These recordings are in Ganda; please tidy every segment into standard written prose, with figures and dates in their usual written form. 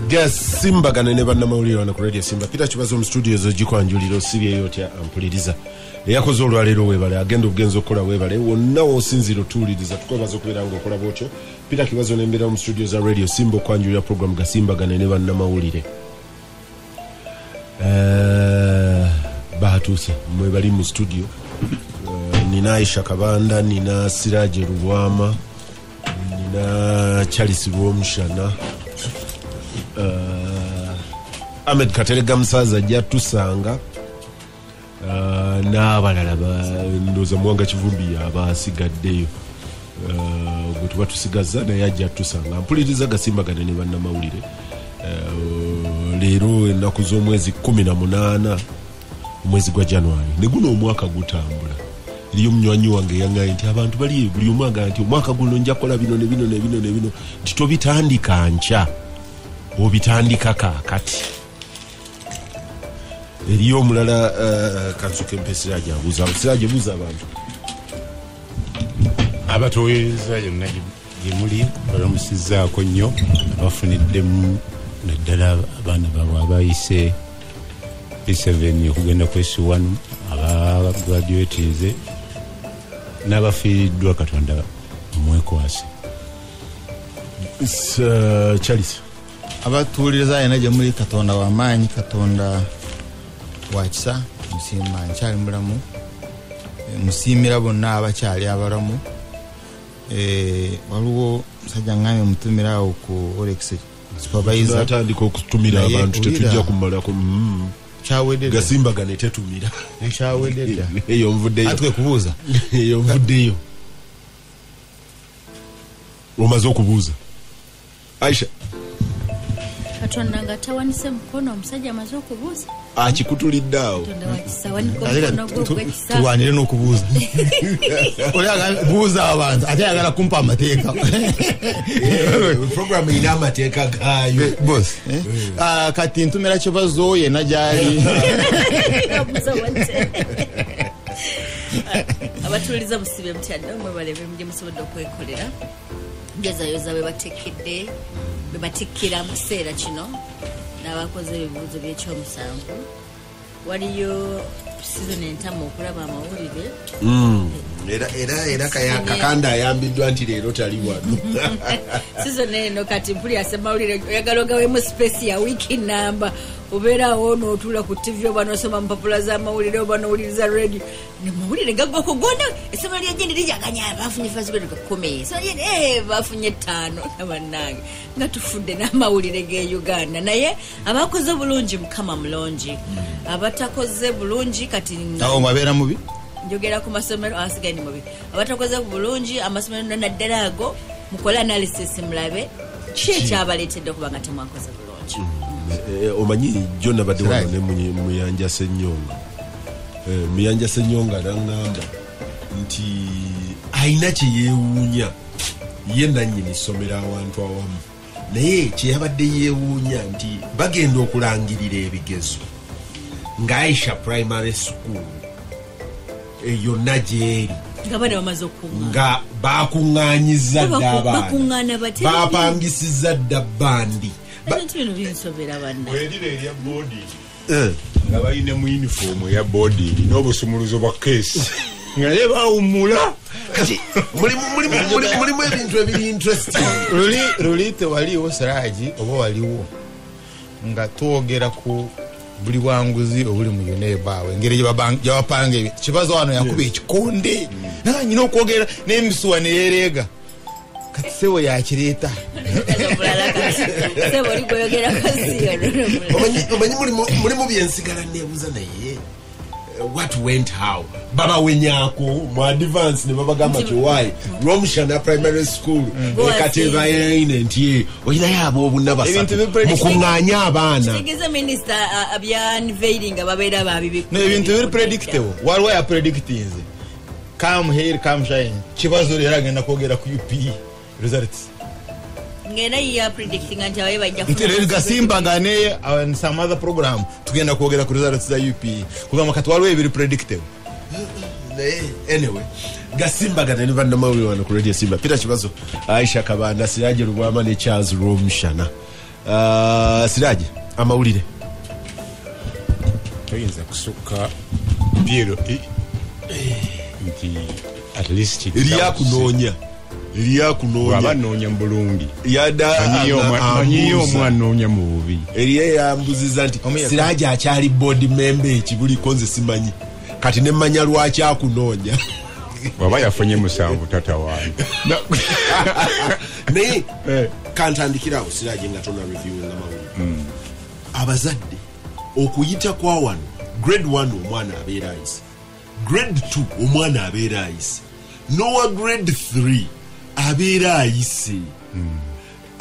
Gasimbagana ne bannamawulire wano ku Radio Simba. Peter Kibazo mu studios ogikwanjulira osibye yotya ampuliriza. Eyakoze olwaleero weebale agenda obugenzo okukola weebale wonna osinzira otuwuliriza tukwebaza okubeera ng'okola bwotyo. Peter Kibazo n'embeera mu studios za Radio Simba okwanjulira program Gasimbagana ne bannamawulire. Bahatuuse mwe bali mu studio. Nina Aisha Kabanda, nina Siraje Rubwama, nina Charles Rwomshana, Ahmed Katerega Musaza ajja tusanga, n'abalala ndoza Mwanga Kivumbi abasigaddeyo, gwe tuba tusigaza naye ajja tusanga. Mpuliriza Gasimbagana ne bannamawulire. Leero ennaku z'omwezi 18 omwezi gwa January ne guno omwaka gutambula. Iliyo mnywanyi wange yangaye nti abantu bali buli omwaga nti omwaka guno nja kola bino ne bino titobitandika ncha obitandika kakati. Iliyo omulala Kansuke Mpesiraje abuuza abantu abatoyeza yonna gimuli balamusizzaako nnyo abafuniddemu naddala abaana baabwe abayise P7 okugenda ku S1 aba graduates n'abafiiriddwa Katonda mwekwase. Charles abatuuliriza yena gye muli Katonda w'amaanyi, Katonda wa kisa, musiima nkyali mulamu, musiimira bonna abakyali abalamu. Waliwo musajja ngambye mutumirawo ku Olex supervisor atandika okutumira abantu tetujja kumalako. Gasimbagana tetumira nshawededda eyo nvuddeyo atwe kubuuza eyo nvuddeyo omaze okubuuza Aisha Katonda nga tawanise mukono omusajja amaze okubuuza akikutulidde awo tuwanire n'okubuuza oli buuza abantu ate ayagala kumpa amateeka program ina amateeka gaayo boss kati ntumira kibazo yena gyali abatuuliza musibe mutya mwe balebe muje musobodde okwekolera ngezayoza bebatekedde bebatikkira mu kiseera kino n'abakoze ebibuuzo by'ekyomusanvu. Waliyo season entamu okulaba amawulire era kakanda ayambiddwa nti leero tali wano. Season eno kati mpuli asemawulire oyagala ogawemu space ya wiki namba obeera awo n'otuula ku TV oba n'osoma mu mpapula z'amawulire oba n'owuliriza radio namawulire gaggwa kugona essomero ly'ejendi lijaganya bafunye fasibedo 10 so bafunye 5 nabannange nga tufudde n'amawulire g'e Uganda naye abakoze bulungi mukama mulungi abatakoze bulungi kati awo mabeera mubi njogera ku masomero asigaye ni mubi abatakoze bulungi amasomero naddala ago mukola analysis mulabe kiki kyabaleetedde okuba nga temwakoze bulungi. Omanyi Jonna badde wano ne Muyanja Ssenyonga. Muyanja Ssenyonga n'angamba nti ayina kye yeewuunya ye nannyini ssomero awantu awamu naye kye yabadde yeewuunya nti bagenda okulangirira ebigezo nga Aisha Primary School yonna gyeri nga bakuŋŋaanyiza dda abaana bapangisiza dda bandi bwedira erya boarding nga balina mu uniform eya boarding n'obusumuluzo bwa keesi nga ne bawummula kati mulimu ebintu ebiri interesting. Luli tewaliwo Siraji oba waliwo nga twogera ku buli bwanguzi obuli mu yonebaawe engeri gyabapanga kibazo wano yakuba ekikonde nanyina okwogera n'emisuwa neyereega kati sewe yakireeta omanyi mulimu byensigala nebuuza naye what went how baba wenyako mu advance ne babagamba kiwayi Romshana Primary School ekateba ine nti oyina yabo obunna basatu mukuŋŋaanya abaana kigeze minister abya unveiling ababeera babibi n'ebintu biri predictable waliwo ya predicting come here come shine kibazo lero agenda kwogera ku UP results ngena ya predicting anja baye bajja ku Gasimbagane and some other program tugenda kwogera ku results za UP kugamba kati waliwo ebiri predictable. Anyway Gasimbagane ne bannamawulire wano ku Radio Simba. Peter Kibazo, Aisha Kabanda, Siraje Rubwama ne Charles Rwomshana Siraje amawulire toyinza kusukka Piero nti at least lyakunoonya abanoonya mu bulungi yada manyiyo omwanoonya mu bubi eriye yambuziza nti Siraje akyali board member ekibuliko nze simanyi kati ne mmanya lwaki akunoonya waba yafunye 7 tata wange naye kantandikirawo Siraje nga tona review nga mawulire abazadde okuyita kwa wano grade 1 omwana abeera ayise grade 2 omwana abeera ayise nowa grade 3 abeera ayise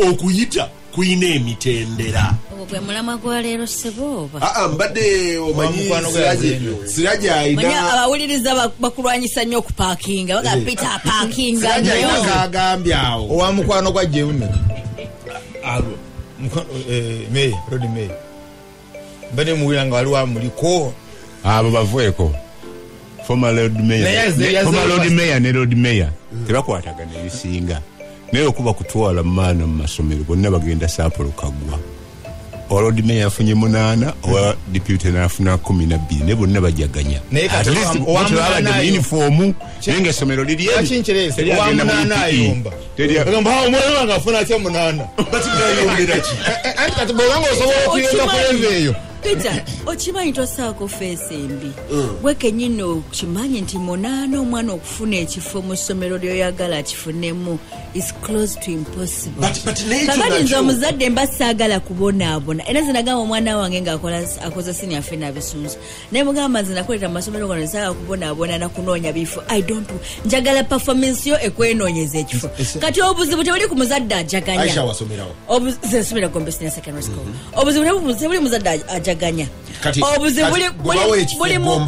okuyita kuyina emitendera gwe mulama gwa leero Seboba mbadde omanyi Siraje ayina abawuliriza bakulwanyisa nnyo okupaakinga bagapita paakinga nnyo agambye awo owa mukwano gwa Jeume Road Mayor mbadde muwira nga waliwo amuliko abo bavueko former Lord Mayor ne Lord Mayor tebakwatagana ebisinga naye okuba kutwala maana mu masomero bonna bagenda Saapolo Kagwa Lord Mayor afunye 8 owa deputy n'afuna 12 ne bonna bajaganya at least owa uniform nenga somero liri yachincherese owa 8 ayomba ngamba ha omwana wange afuna atya 8 batibyombera ki anti kati bolango osobola okuyenda kuleveyo Peter, okimanyi tosaako feesi embi wekenyino kimanyi nti 8 omwana okufuna ekifo mu ssomero lyoyagala akifunemu is close to impossible kakati nze omuzadde mba saagala kubonaabona era nze nagamba omwana wange ng'akoze senior ffe n'abisunzu naye mugamba nze nakolera mu masomero gano saagala kubonaabona nakunoonya bifo I don't njagala performance yo ekwenoonyeza ekifo kati obuzibu tebuli ku muzadde ajaganya Aisha wasomerawo nsomera Gombe Senior Secondary School obuzibu tebuli muzadde ajaganya obuzibu buli mu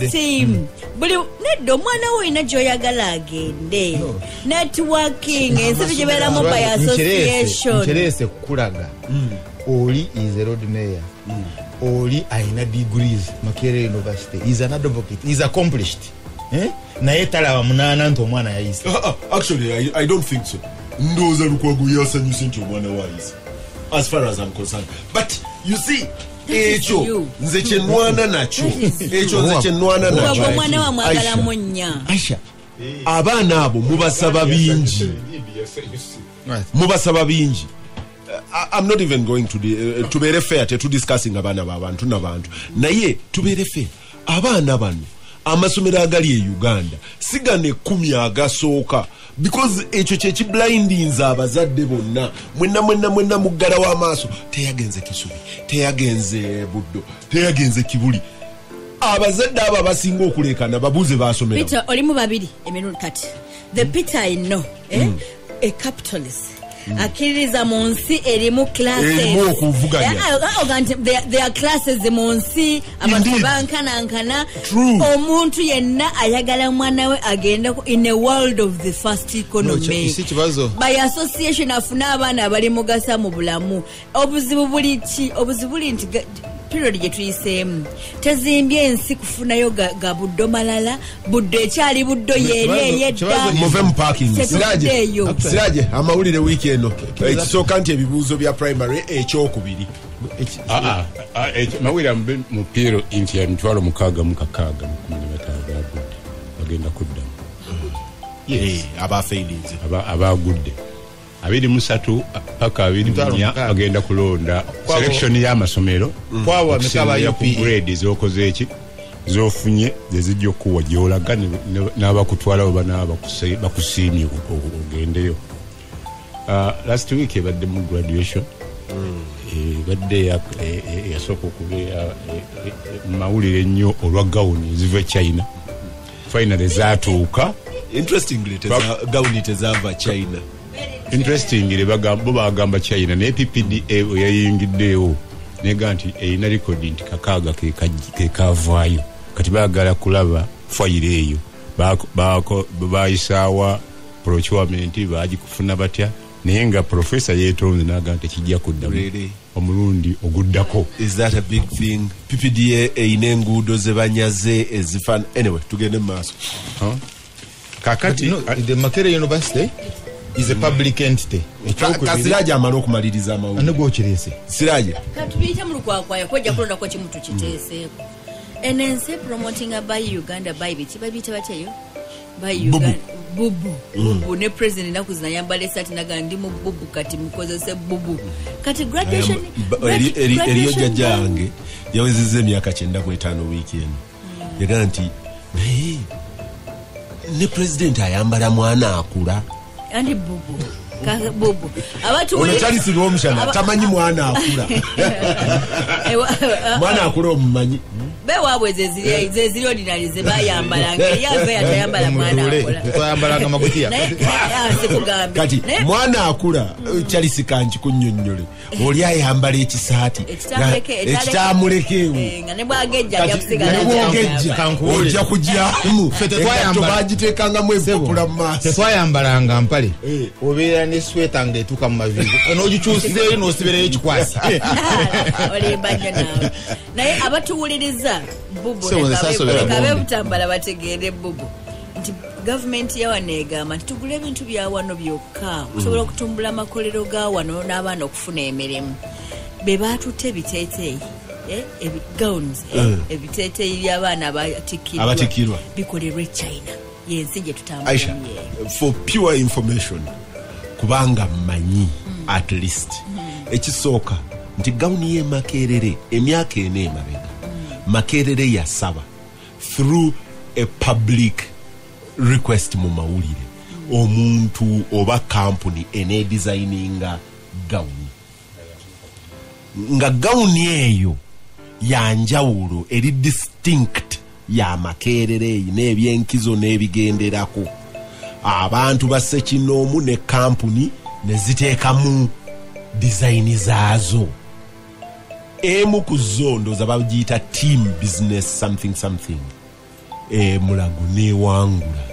system buli nedda omwana wo olina gy'oyagala agende networking ensibi gye beeramu by association nkyerese kukulaga oli is a road mayor oli ayina degrees Makerere University is an advocate is accomplished naye talaba 8 nti omwana yayise actually I don't think so ndowooza Lukwago yasanyuse nti omwana wayise as far as I'm concerned but you see ekyo nze kyenwana nakyo omwana wa mwagala munnya Aisha abaana abo mubasaba bingi I'm not even going to be fair to discussing abaana b'abantu n'abantu naye tubeere fair abaana bano amasomero agali e Uganda sigane 10 agasooka because ekyo kye kiblindinze abazadde bonna mwenna muggala w'amaaso teyagenze Kisubi teyagenze Buddo teyagenze Kibuli abazadde abo abasinga okulekana babuze basomera Peter olimu babiri emirundi kati the Peter I know a capitalist akiriza mu nsi erimu classes there are classes mu nsi abantu bankanankana omuntu yenna ayagala mwana we agenda in a world of the first economy by association afuna abaana abali mugasa mu bulamu obuzibu buli nti period gye tuyiseemu tezimbye ensi kufunayo ga Buddo malala Buddo ekyali Buddo yeyedda muve mu parking Siraje amawulire week eno ekisooka nti ebibuuzo bya primary ekyokubiri mawulire mu Piero nti emitwalo 6 bagenda kuddamu abafailinze abagudde 23 paka 24 agenda kulonda selection y'amasomero kwawa mikaba grade zokoze eki zofunye zezijjo kuwa gyolaga n'abakutwala oba bakusiimye ogendeyo last week badde mu graduation badde yasooka okubeera mawulire nnyo olwa gawuni ziva China finally zaatuuka interestingly gawuni tezava China interestingly bagamba China ne PPDA yayingiddeyo nega nti erina rekodi nti kakaaga kekavaayo kati baagala kulaba fayiro eyo baayisaawa procurement baagikufuna batya naye nga professor yeetonze n'aga nti kijja kuddamu omulundi oguddako. Is that a big thing? PPDA erina enguudo ze banyaze ezifana anyway tugende mu maaso kakati the Makerere University is a public entity. Kasiraje amalo okumaliriza amawulire. Anego kirese. Siraje. Katubiyita mu lukwakwaya kwajja kulonda ko kimu tukiteeseeko. NNC promoting a by Uganda by bichi babita bateyo. By Uganda bubu ne president nakuzina yambale sati nagandi mu bubu kati mukozese bubu. Kati graduation eriyo jjange yawezeze emyaka 9 ku 5 weekend. Yagamba nti naye ne president ayambala mwana akula andi bubu bubu abatu ono tali sirwo omushana tamanyi mwana akula mwana akula omumanyi bewaabwe zeziri ordinary ze bayambala ngeyave yatayambala mwana akula twayambalanga magutiya kati mwana akula Charles kanji kunnyonnyole oli ayambala ekisaati ekitamulekeewo nga ne bwagejja yakusigala ojja kujyamu bagiteekangamu ebukula mu maaso tetwayambalanga mpale obeera ne sweta nga etuuka mu mavigo n'ogikyusizeeyo n'osibirayo ekikwasi olimbanja naawe naye abatuwuliriza bubu lekabe butambala bategeere bubu nti gavumenti yawano egamba nti tugula ebintu bya wano byokka okusobola okutumbula amakolero ga wano n'abaana okufuna emirimu be baatutte ebiteeteeyi gowns ebiteeteeyi by'abaana abatikirwa bikolerwa China yensi gye tutambula for pure information kubanga mmanyi at least ekisooka nti gawuni ye Makerere emyaka ene emabega Makerere yasaba through a public request mu mawulire omuntu oba company ene designinga gawuni nga gawuni eyo yanjawulo eri distinct ya Makerere n'ebyenkizo n'ebigenderako abantu basse kinoomu ne company ne ziteekamu design zaazo emu ku zondo zabagiyita team business something Mulago newangula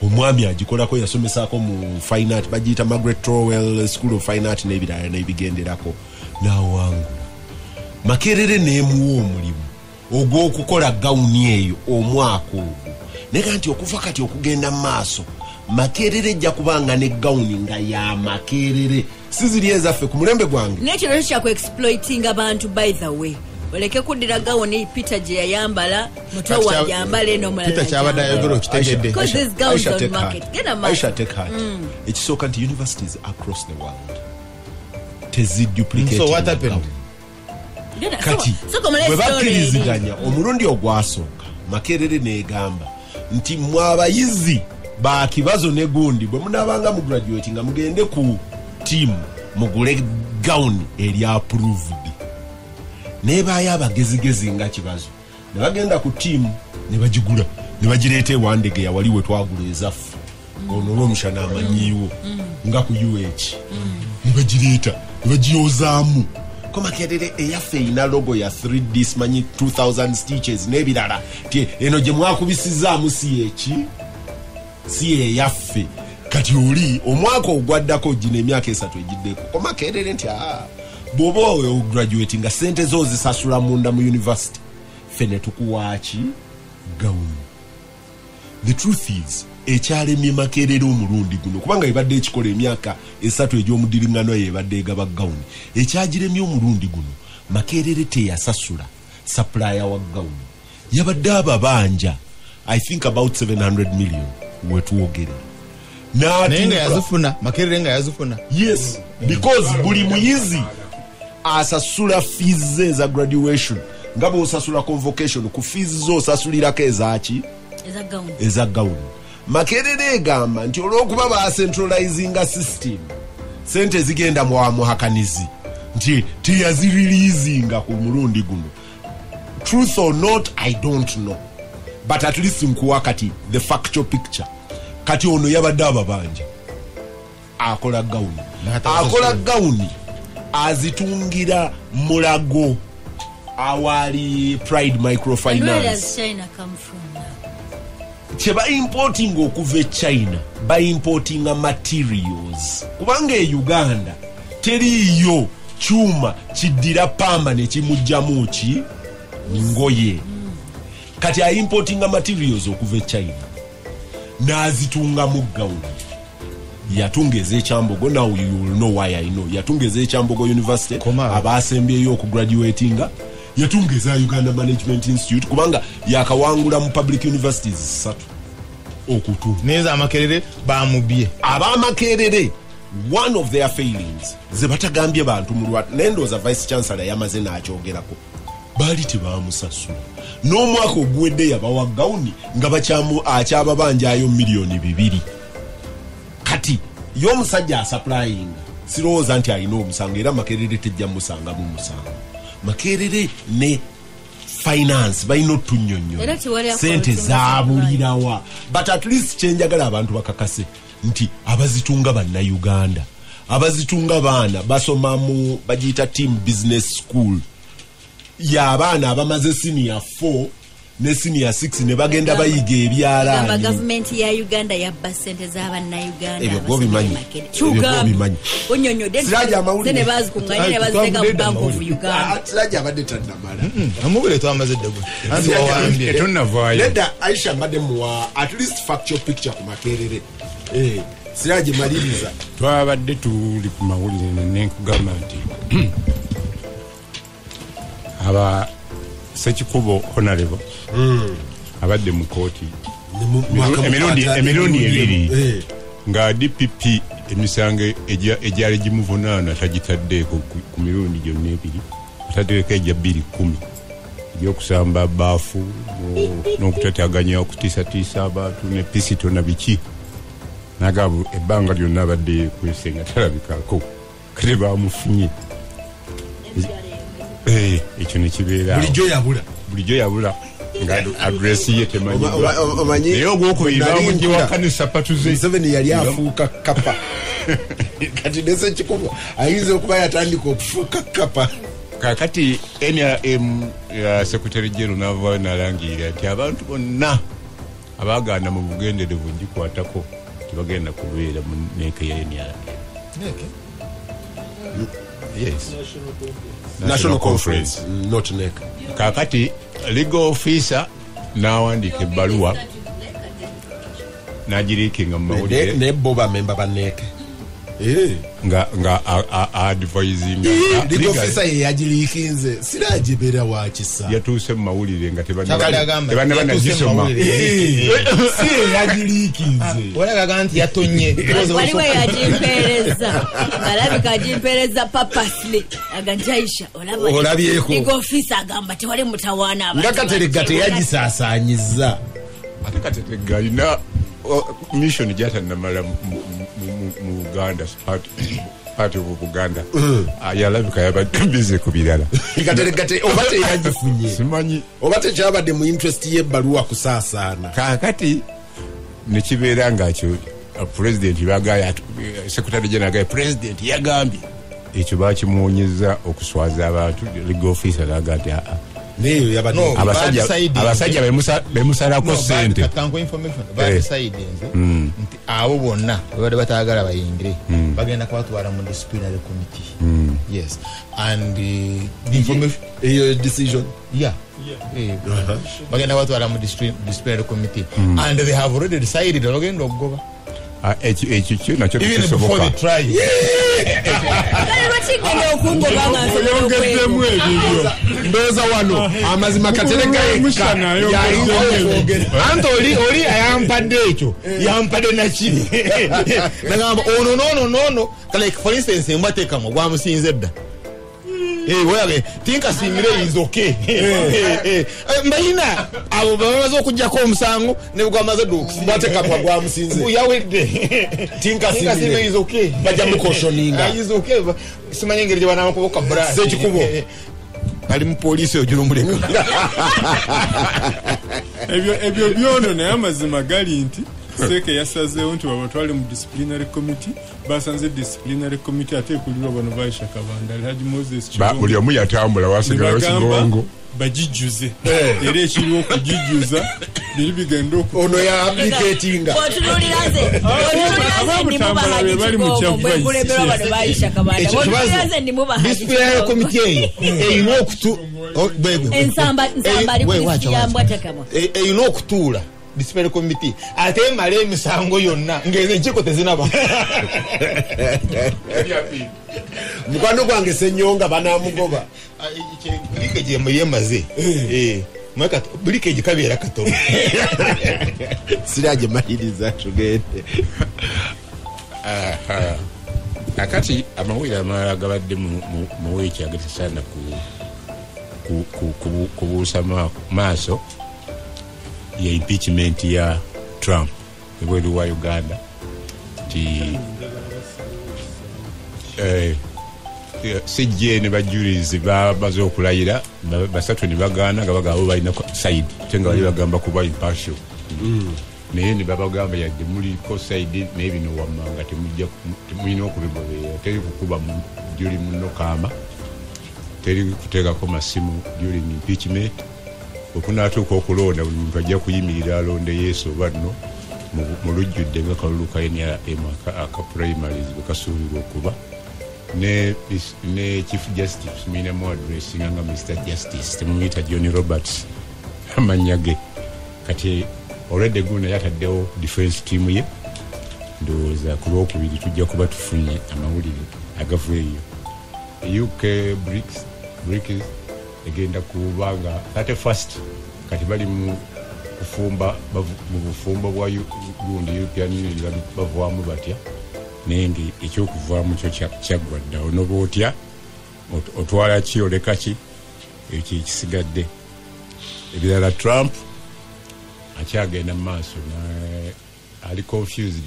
omwami agikolako yasomesaako mu fine art bagiyita Margaret Trowell School of Fine Art n'ebirala n'ebigenderako n'awangula Makerere n'emuwa omulimu ogw'okukola gawuni eyo omwaka ogwo naye nti okuva kati okugenda mu maaso Makerere ejja kubanga ne gawuni nga ya Makerere siziri ezaffe ku mulembe gwange nekiro kya exploiting abantu by the way oleke kuddira gawuni Peter gye yayambala muto wa yambala eno mulala Peter kyabadde ayogera okitegedde because this gowns on market gena Aisha take heart ekisooka nti universities across the world teziduplicate so what happened kati bwe bakkiriziganya omulundi ogwasooka Makerere n'egamba nti mwabayizi bakibazo ne gundi bwe munabanga mu graduate nga mugende ku team mugule gown eri approved nebaaya abagezigezi nga kibazo ne bagenda ku team ne bagigula ne bagireeta ewandege yawaliwe twagula ezaffe ono olw'omushana amanyiiwo nga ku UH ne bagireeta ne bagiyozaamu ko Makerere eyaffe ina logo ya 3D simanyi 2000 stitches n'ebirala ti eno gye mwakubisizaamu si eyaffe kati oli omwaka ogwaddako gino emyaka 3 egiddeko ko Makerere nti bw'oba ograduate nga sente zo zisasula munda mu university fene tukuwaaki gawuni the truth is ekyalemye Makerere omulundi guno kubanga ebadde ekikola emyaka 3 egy'omudiringano yebadde egaba gawuni ekyagiremye omulundi guno Makerere teyasasula supplier wa gawuni yabadde ababanja I think about 700 million wetwogere nenga yazifuna Makerere nga yazifuna yes because buli muyizi asasula fees za graduation ngabo osasula convocation ku fees zo osasulirako ezaki eza gawuni Makerere egamba nti olw'okuba ba centralizinga system sente zigenda mu muhakanizi nti tiyazireleasinga ku mulundi guno truth or not I don't know but at least nkuwa kati the factual picture kati ono yabadde ababanja akola gawuni azitungira Mulago awali Pride Microfinance kye ba importing okuva China ba importing materials kubanga Uganda teriyo chuma kiddira pamba ne kimujjamu ki ngoye kati a importing materials okuva China nazitunga mu gawuni yatunga ez'ekyambogo. Now you will know why I know. Yatunga ez'ekyambogo University abaasembyeyo okugraduatinga. Yatunga eza Uganda Management Institute kubanga yakawangula mu public universities 3 okutu neza amakerere bamubye abamakerere. One of their failings ze batagambye bantu mu lwatu nendoza vice chancellor yamaze n'akyogerako bali tebamusasula n'omwaka ogwedde yabawa gawuni nga bakyamu akyababanjayo miliyoni 2 kati y'omusajja asaplying sirowooza nti alina omusango era makerere tejja musanga mu musango. Makerere ne finance balina otunnyonnyola sente zaabulirawa but at least kyenjagala abantu bakakase nti abazitunga bannayuganda abazitunga baana basoma mu bagiyita team business school y'abaana abamaze senior 4 ne senior 6 ne bagenda bayiga ebyalaani. Government ya Uganda yabba sente z'abannayuganda. Ebyo gobimanyi. Onyonyode ne bazikunganya ne baziteka mu Bank of Uganda. Siraja abadde tannamala. Amubule twamaze ddego. Anti wawambye tonnavaayo. Ledda Aisha mbadde muwa at least factual picture ku Makerere. Siraje maliriza. Twabadde tuli ku mawulire n'enkugamba nti aba Sekikubo Honorable abadde mu kooti emirundi 2 nga DPP emisango ejyali gimuvunaana tagitaddeeko ku mirundi gyonna 2 ataddeeko ejja 210 ebyokusamba baafu n'okutataganya okutiisatiisa abantu ne pisito na biki nagabu ebbanga lyonna abadde kwesenga talabikako kale bamufunye. Ekyo ne kibeera bulijjo yabula nga address ye temanyi. Naye ogwokubiri bamuggyewa kanisa patuze Museveni yali afuuka kapa kati nese Kikubo ayinza okuba yatandika okufuuka kapa. Kakati NRM ya Secretary General n'avaayo n'alangirira nti abantu bonna abaagaana mu bugenderevu gikwatako tebagenda kubeera mu neeka ya NRM. Yes. National Conference, not NEC. Kakati legal officer n'awandiika ebbaluwa n'agiriikinga mu mawulire ne boba member ba NEC. nga advising legal officer ye yagiriikinze siragibera wa kisa yatuuse mu mawulire nga tebanagisoma si yagiriikinze walaga nti yatonye waliwo yagimpeereza alabika agimpeereza purposely aganjaisha olabyeko legal officer agamba tewali mutawaana abantu nga Kateregga teyagisaasaanyiza ate Kateregga alina mission gyatannamala mu Uganda part of Buganda yalabika yabadde busy ku birala. Kateregga oba teyagifunye simanyi oba tekyabadde mu interest y'ebbaluwa kusaasaana. Kakati ne kibeera ngakyo president bagaya secretary general president yagambye ekyo bakimuwonyeza okuswaza abantu legal officer agati neyo yabadde abasajja bemusalako sente katango information bad side nti abo bonna bade batagala bayingire bagenda kubatwala mu disciplinary committee. Yes, and the information decision bagenda kubatwala mu disciplinary committee and they have already decided bagenda okugoba ekyo nakyo kisoboka ndoza wano amazima Kateregga anti oli ayampadde ekyo yampadde nakiri nagamba ono like for instance embateekamu gwamusinze edda wewe tinka simire is okay mbayina abo bamaze okujjako omusango ne bwamaze bateka kwa gwamusinze yawedde tinka simire is okay bajja mukoshoninga is okay simanyi ngeri bana makuboka bra Sekikubo ali mu police ojulumuleko ebyo byono naye amazima gali nti Seke yasazeewo nti babatwale mu disciplinary committee basanze disciplinary committee ate ekulirwa bano Baisha Kabanda Alhaji Moses Chibongo buli omu yatambula wasigalawo Kibongo bagijjuze era ekiriwo okugijjuza biri bigenda ono ya applicatinga disciplinary committee eyina okutuula disciplinary committee ate male emisango yonna ngeze nchiko tezinaba mukwano gwange senyonga banamugoba bulike je muyemaze mwaka bulike je kabera katono siraje mahiriza tugende akati amawira amala gabadde mu wiki agatisana kubuusa maaso ya impeachment ya Trump ebweru wa Uganda ti sijje ne bajulizi babaze okulayira basatu ne bagaana gabagabo balina side tenga bali bagamba kuba impartial naye ne babagamba yadde muliko side n'ebino wammanga temulina okubigobera teri kukuba juli muno kama teri kuteekako masimu during impeachment okunaatuuka okulonda buli muntu ajja kuyimirira alonde yesu oba nno mu lujjudde nga kalulu kayina aka primaries bwe kasuubirwa okuba ne chief justice minamu addressinga nga Mr. Justice temumuyita John Roberts amannya ge kati already guna yataddewo defense team ye ndowooza ku lwokubiri tujja kuba tufunye amawulire agavueyo UK BRICS egenda kubanga 31st kati bali mu kufumba mu bufumbo bwa gundi European Union bavaamu batya nengi ekyokuvaamu kyo kyaggwadda onoba otya otwala ki oleka ki ekyo ekisigadde ebirala Trump akyagenda mu maaso ali confused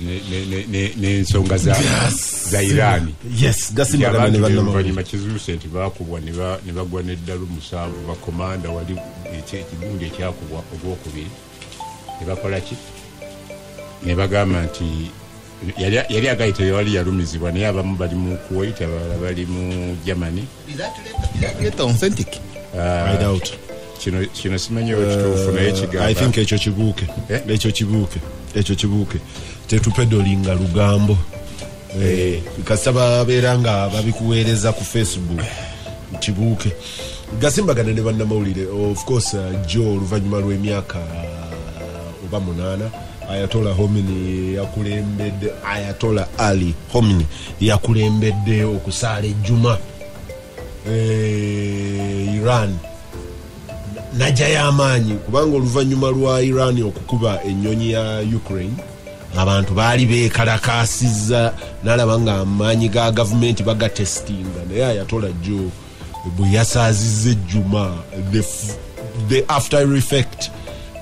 n'ensonga za Iran. Yes, gasimbagana ne bannamawulire kizuuse nti baakubwa ne bagwa n'eddalu 7 bakomanda wali ekigundi ekyakubwa ogwokubiri ne bakola ki ne bagamba nti yali agayite wali yalumizibwa naye abamu bali mu Kuwait abalala bali mu Germany. Is that authentic? I doubt. Kino simanyi ekituufu naye kigamba I think ekyo kibuuke tetupedolinga lugambo kasaba beera nga babikuweereza ku Facebook kibuuke gasimbagana ne bannamawulire of course Joe oluvannyuma lw'emyaka oba 8 Ayatollah Khomeini yakulembedde Ayatollah Ali Khomeini yakulembedde okusaala ejjuma Iran najja y'amaanyi kubanga oluvannyuma lwa Iran okukuba ennyonyi ya Ukraine abantu baali beekalakaasizza n'alaba nga amaanyi ga gavumenti bagatestinga naye Ayatollah Joe bwe yasaazizza ejjuma the after effect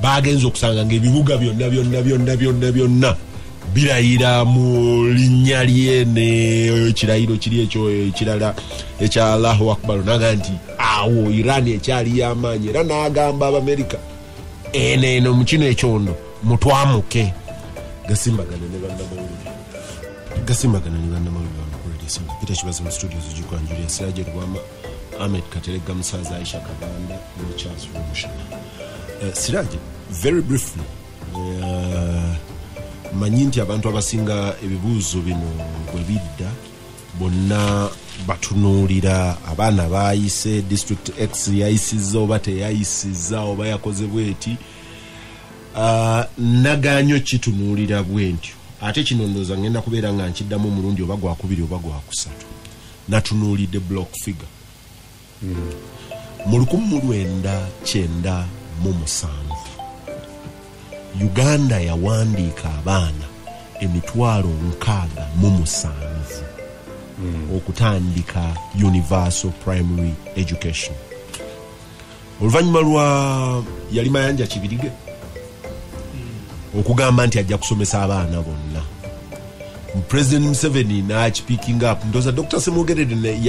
bagenza okusanga ng'ebibuga byonna birayira mu linnya lye n'ekirayiro kiri ekyo ekirala ekya Allahu Akbar naga nti awo Iran ekyali y'amaanyi era n'agamba Abamerika eno mu kino ekyondo mutwamuke gasimbagana ne bannamawulire Peter Kibazi mu studios ugikwanjulira Siraje Rwama Ahmed Katerega Musaza Aisha Kabanda ne Charles Rumushana Siraje very briefly manyi nti abantu abasinga ebibuuzo bino bwe bidda bonna batunuulira abaana baayise district X yayisizza oba teyayisizza oba yakoze bweti naganyo kitunuulira bwentyo ate kino ndowooza ngenda kubeera nga nkiddamu omulundi oba gwakubiri oba gwakusatu natunuulidde block figure mu 1997 Uganda yawandiika abaana 67,000 okutandika universal primary education. Oluvannyuma lwa yali Mayanja Kibirige okugamba nti ajja kusomesa abaana bonna. President Museveni speaking up ndoza Dr. Semugerere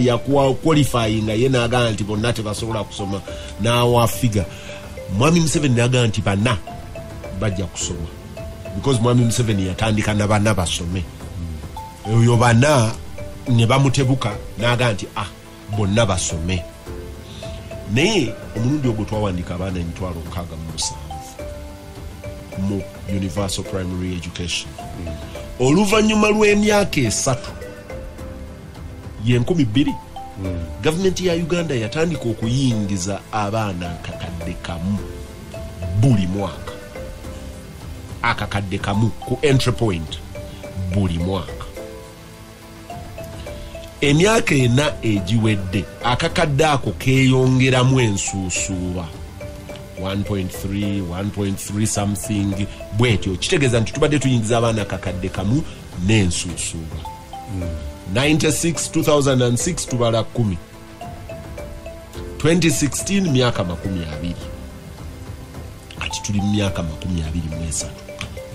yakuwa qualifying ye n'agamba nti bonna tebasobola kusoma n'awa figure. Mwami Museveni n'agamba nti bana bajja kusoma because Mwami Museveni yatandika n'abaana basome. Oyo bana ne bamutebuka n'agamba nti bonna basome. Naye omulundi ogwo twawandika abaana 67,000 mu universal primary education. Oluvannyuma lw'emyaka 3 ye2,000 gavumenti ya Uganda yatandika okuyingiza abaana kakadde kamu buli mwaka akakadde kamu ku entry point buli mwaka. Emyaka 4 egiwedde akakadde ako keeyongeramu ensuusuuba 1.3 something bwetyo, kitegeeza nti tubadde tuyingiza abaana akakadde kamu n'ensuusuuba. 96 2006 tubala 10, 2016 myaka 20, ati tuli mu myaka 23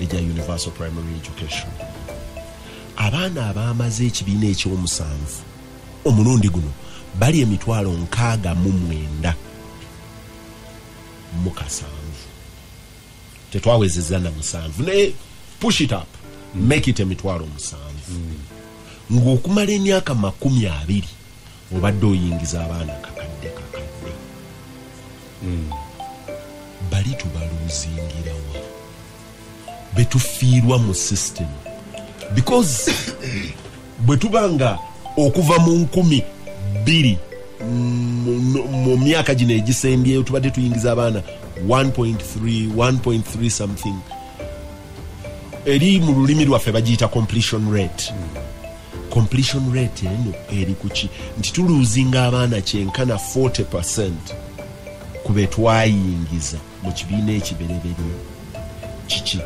eja universal primary education. Abaana abamaze ekibiina ekyomusanvu omulundi guno bali 69,000 mu kasanvu. Tetwawezezza na musanvu ne push it up make it 70,000 ng'okumala emyaka 20 obadde oyingiza abaana kakadde bali tubaluuzingirawa betufiirwa mu system because bwe tubanga okuva mu 2000 mu myaka gino egisembyeyo tubadde tuyingiza abaana 1.3 something, eri mu lulimi lwaffe bagiyita completion rate. Completion rate eno eri kuki nti tuluzinga abaana kyenkana 40% ku be twayingiza mu kibiina ekibereberye. Kiki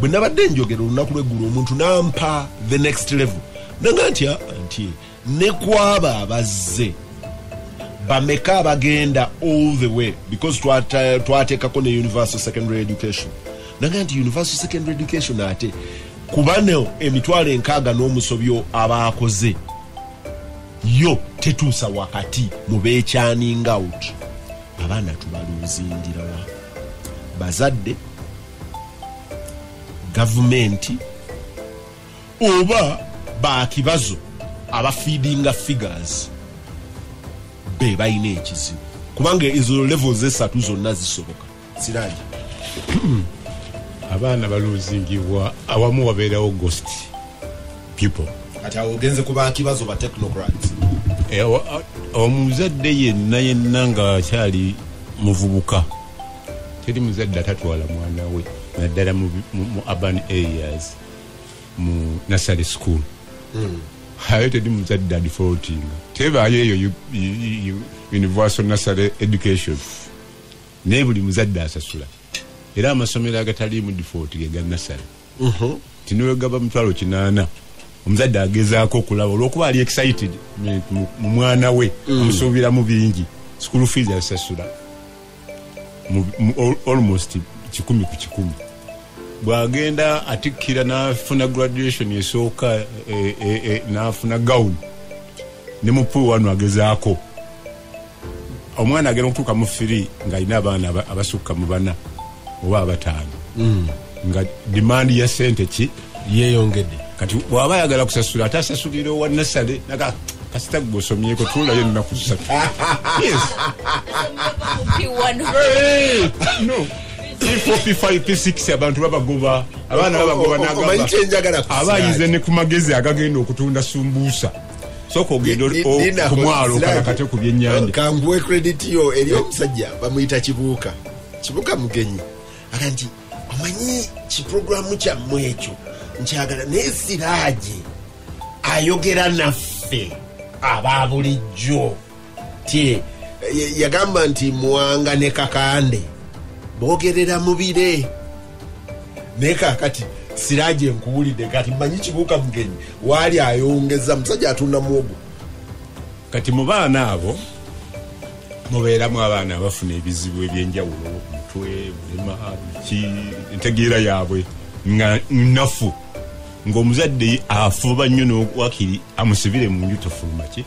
bwe nabadde njogera olunaku lw'eggulu omuntu nampa the next level nanga nti ne kwaba abazze bameka abagenda all the way because twateekako ne universal secondary education nanga nti universal secondary education ate kubano 60,000 n'omusobyo abaakoze yo tetuusa wakati mu beekyaning out. Abaana tubaluuzindirawa bazadde, gavumenti oba bakibazo abafeedinga figures be balina ekizibu kubanga ezo levels esatu zonna zisoboka. Siraji abaana baluuzingibwa awamu wabeerawo ghost people ati awo ogenze kuba kibazo ba technocrats. Omuzadde yenna nga akyali muvubuka teri muzadde atatwala mwana we naddala mu urban areas mu nursery school. Hayo tedi muzadde defaulting tebaayo eyo universal nursery education ne buli muzadde asasula era amasomero agatali mu default ge ga nursery tiniwe gaba mutwalo 8 omuzadde agezaako okulaba olwokuba ali excited mu mwana we amusuubira mu bingi school fees asasula almost 10 ku 10 bwagenda atikkira n'afuna graduation esooka n'afuna gown ne mupu wano agezaako omwana agenda okutuuka mu 3 ng'alina abaana abasukka mu 4 oba 5 nga demand ya sente ki yeeyongedde. Kati bw'aba ayagala kusasula ate asasulira owa nasale naga kasita gw'osomyeko tuulayo ennaku 3. Yes. No. P4 P6 abantu babagoba abaana babagoba n'agamba abayize ne ku magezi agagenda okutunda sumbuusa soko ogenda kumwalo kakate ku byennyanja. Kanguwe credit yo eri omusajja bamuyita Kibuuka Mugenyi akanti omanyi kiprogramu kyammwe ekyo nkyagala n'esiraaji ayogera naffe aba bulijjo tie yagamba nti Muwanga ne Kakande bogerera mubire neka kati siraaji nkuwulidde kati manyi Kibuuka Mugenyi wali ayongeza musajja atunda muogo. Kati mu baana abo mubeeramu abaana abafuna ebizibu ebyenjawulo mutwe bulema entegeera yaabwe nga nnafu ng'omuzadde afuba nnyo n'owakiri amusibire mu nju tofuluma ki